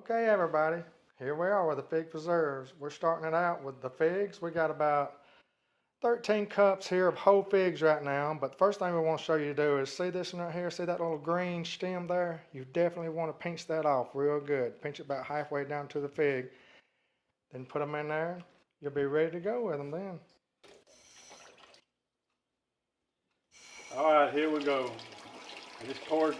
Okay, everybody, here we are with the fig preserves. We're starting it out with the figs. We got about 13 cups here of whole figs right now, but the first thing we want to show you to do is see this one right here, see that little green stem there? You definitely want to pinch that off real good. Pinch it about halfway down to the fig, then put them in there. You'll be ready to go with them then. All right, here we go. I just poured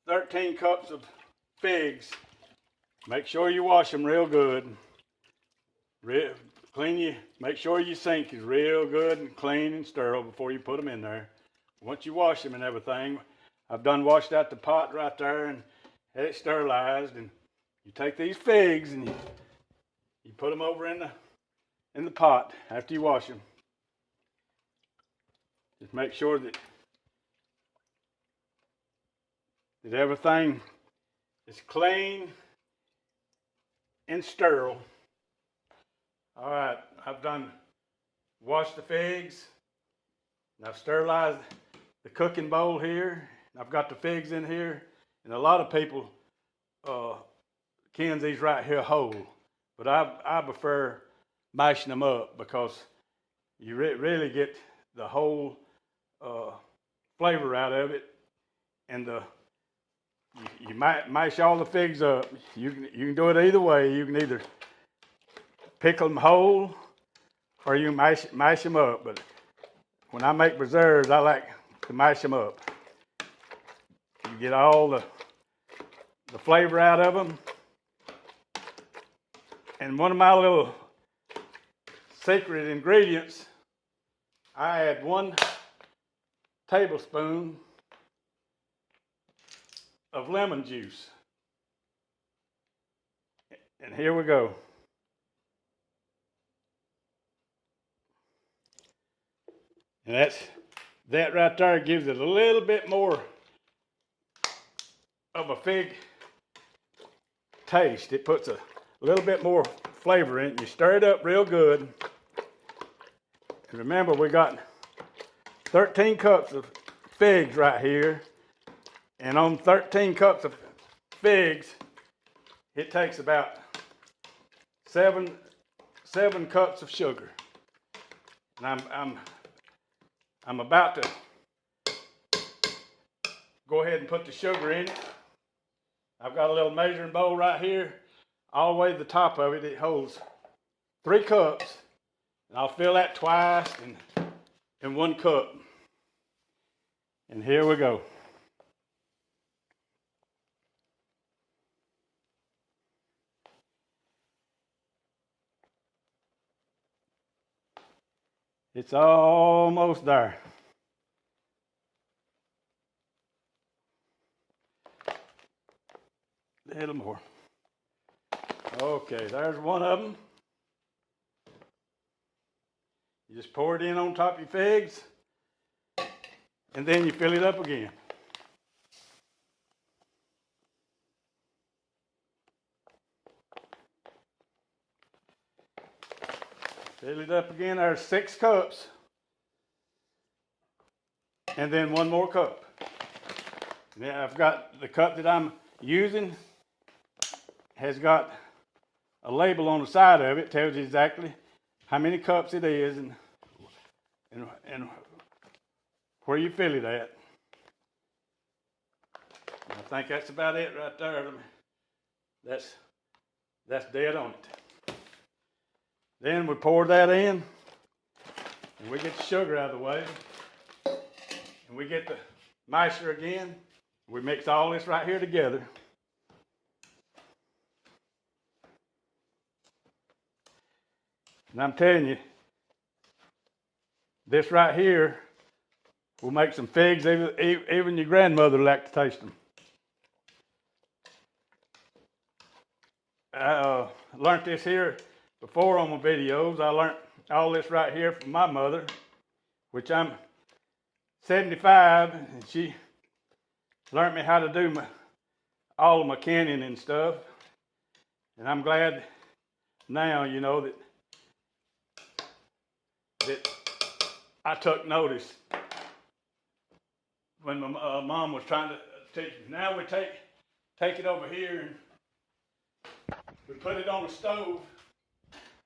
13 cups of figs. Make sure you wash them real good. Make sure your sink is real good and clean and sterile before you put them in there. Once you wash them and everything, I've done washed out the pot right there and had it sterilized. And you take these figs and you put them over in the pot after you wash them. Just make sure that everything is clean and sterile. All right, I've done washed the figs, and I've sterilized the cooking bowl here. I've got the figs in here, and a lot of people cans these right here whole, but I prefer mashing them up because you really get the whole flavor out of it, and you might mash all the figs up. You can do it either way. You can either pickle them whole, or you mash them up. But when I make preserves, I like to mash them up. You get all the flavor out of them. And one of my little secret ingredients, I add 1 tablespoon of lemon juice. And here we go. And that right there gives it a little bit more of a fig taste. It puts a little bit more flavor in it. You stir it up real good. And remember, we got 13 cups of figs right here. And on 13 cups of figs, it takes about 7 cups of sugar. And I'm about to go ahead and put the sugar in it. I've got a little measuring bowl right here. All the way to the top of it, it holds 3 cups. And I'll fill that twice in 1 cup. And here we go. It's almost there. A little more. Okay, there's one of them. You just pour it in on top of your figs, and then you fill it up again. Fill it up again. There's 6 cups. And then 1 more cup. Now I've got the cup that I'm using has got a label on the side of it. Tells you exactly how many cups it is and where you fill it at. And I think that's about it right there. That's dead on it. Then we pour that in, and we get the sugar out of the way, and we get the masher again. We mix all this right here together. And I'm telling you, this right here will make some figs, even your grandmother would like to taste them. I learned this here before on my videos. I learned all this right here from my mother, which I'm 75, and she learned me how to do all of my canning and stuff. And I'm glad now, you know, that I took notice when my mom was trying to teach me. Now we take take it over here and we put it on the stove,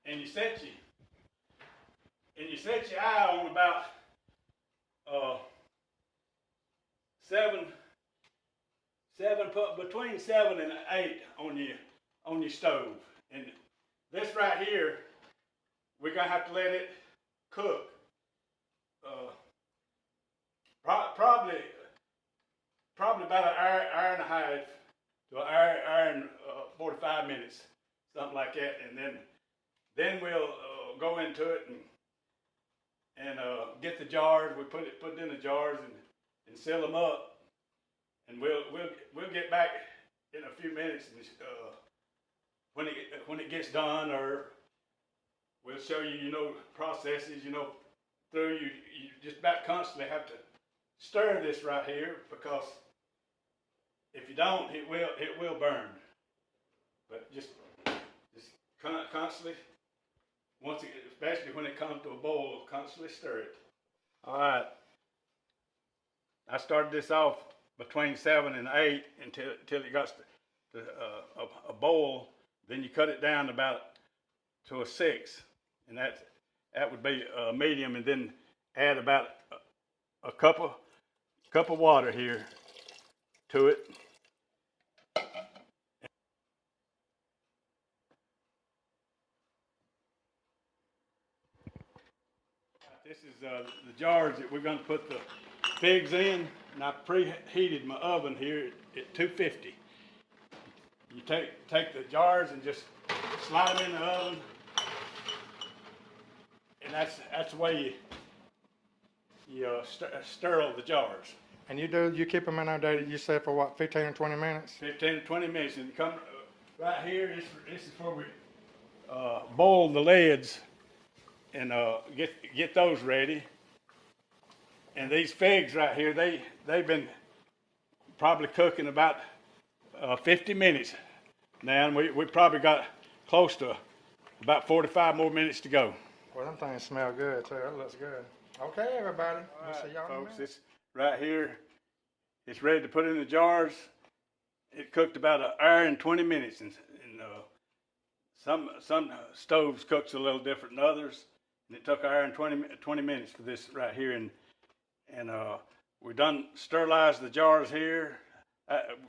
and you set your eye on about uh, between 7 and 8 on your stove. And this right here, we're gonna have to let it cook. Probably about an hour and a half to an hour and 45 minutes, something like that. And then we'll go into it and get the jars. We put it in the jars and seal them up. And we'll get back in a few minutes and, when it gets done, or we'll show you, processes, through you just about constantly have to stir this right here, because if you don't, it will burn. But just constantly, especially when it comes to a boil, constantly stir it. All right. I started this off between 7 and 8 until it got to a boil. Then you cut it down to a 6, and that would be medium. And then add about a cup of water here to it. This is the jars that we're going to put the figs in, and I preheated my oven here at 250. You take the jars and just slide them in the oven, and that's the way you sterile the jars. And you keep them in there, Daddy, you said for what, 15 or 20 minutes? 15 to 20 minutes, and you come right here. This is where we boil the leads and get those ready. And these figs right here, they've been probably cooking about 50 minutes now, and we probably got close to about 45 more minutes to go. Well, them things smell good too. That looks good. Okay, everybody. All right, See y'all folks, in a this right here, it's ready to put in the jars. It cooked about an hour and 20 minutes, and some stoves cooks a little different than others, and it took an hour and 20 minutes for this right here. And we done sterilized the jars here.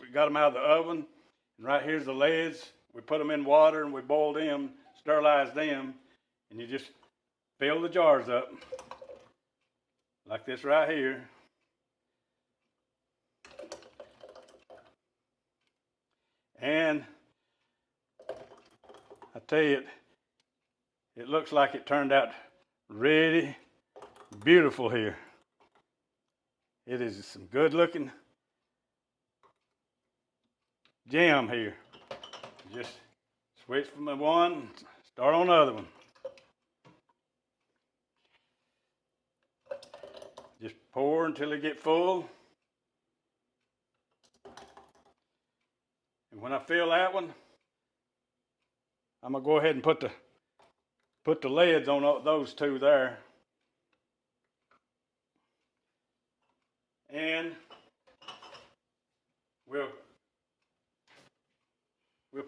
We got them out of the oven, and right here's the lids. We put them in water and we boiled them, sterilized them, and you just fill the jars up like this right here. And I tell you, it looks like it turned out really beautiful here. It is some good looking jam here. Just switch from the one, start on the other one. Just pour until it get full. And when I fill that one, I'm gonna go ahead and put the lids on those two there. And we'll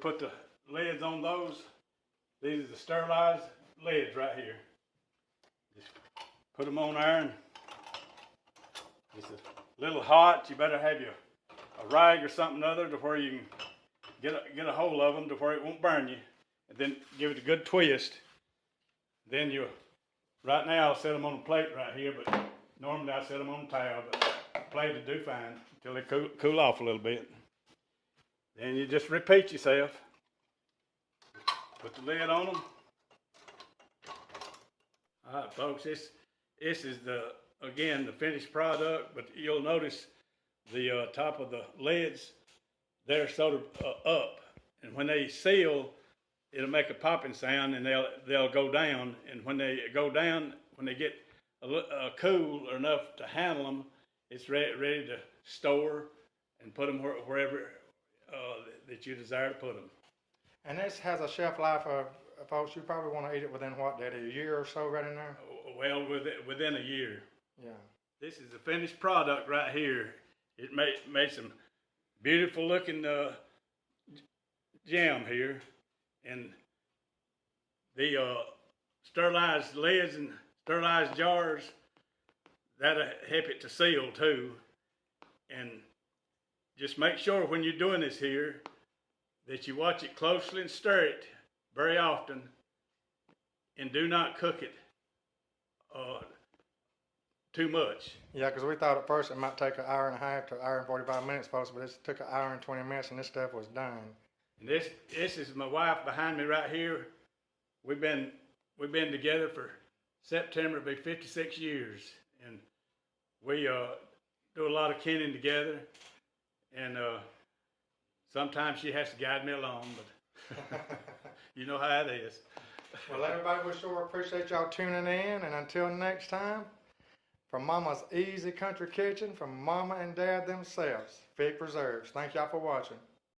put the lids on those. These are the sterilized lids right here. Just put them on there, and it's a little hot. You better have a rag or something other to where you can get a hold of them to where it won't burn you. And then give it a good twist. Then right now I'll set them on a plate right here, but normally I set them on a towel, but the plate will do fine until they cool off a little bit. Then you just repeat yourself. Put the lid on them. All right, folks, this is again the finished product, but you'll notice the top of the lids, they're sort of up, and when they seal, it'll make a popping sound, and they'll go down. And when they go down, when they get cool enough to handle them, it's ready to store and put them wherever that you desire to put them. And this has a shelf life of, folks, you probably want to eat it within what, Daddy, a year or so right in there? Well, within a year. Yeah. This is the finished product right here. It made some beautiful looking gem here, and the sterilized lids and sterilized jars, that'll help it to seal too. And just make sure when you're doing this here that you watch it closely and stir it very often, and do not cook it too much. Yeah, because we thought at first it might take an hour and a half to an hour and 45 minutes, folks, but it took an hour and 20 minutes, and this stuff was done. And this is my wife behind me right here. We've been together for September, it'll be 56 years, and we do a lot of kenning together, and sometimes she has to guide me along, but you know how it is. Well, everybody, we sure appreciate y'all tuning in, and until next time, from Mama's Easy Country Kitchen, from Mama and Dad themselves, fig preserves. Thank y'all for watching.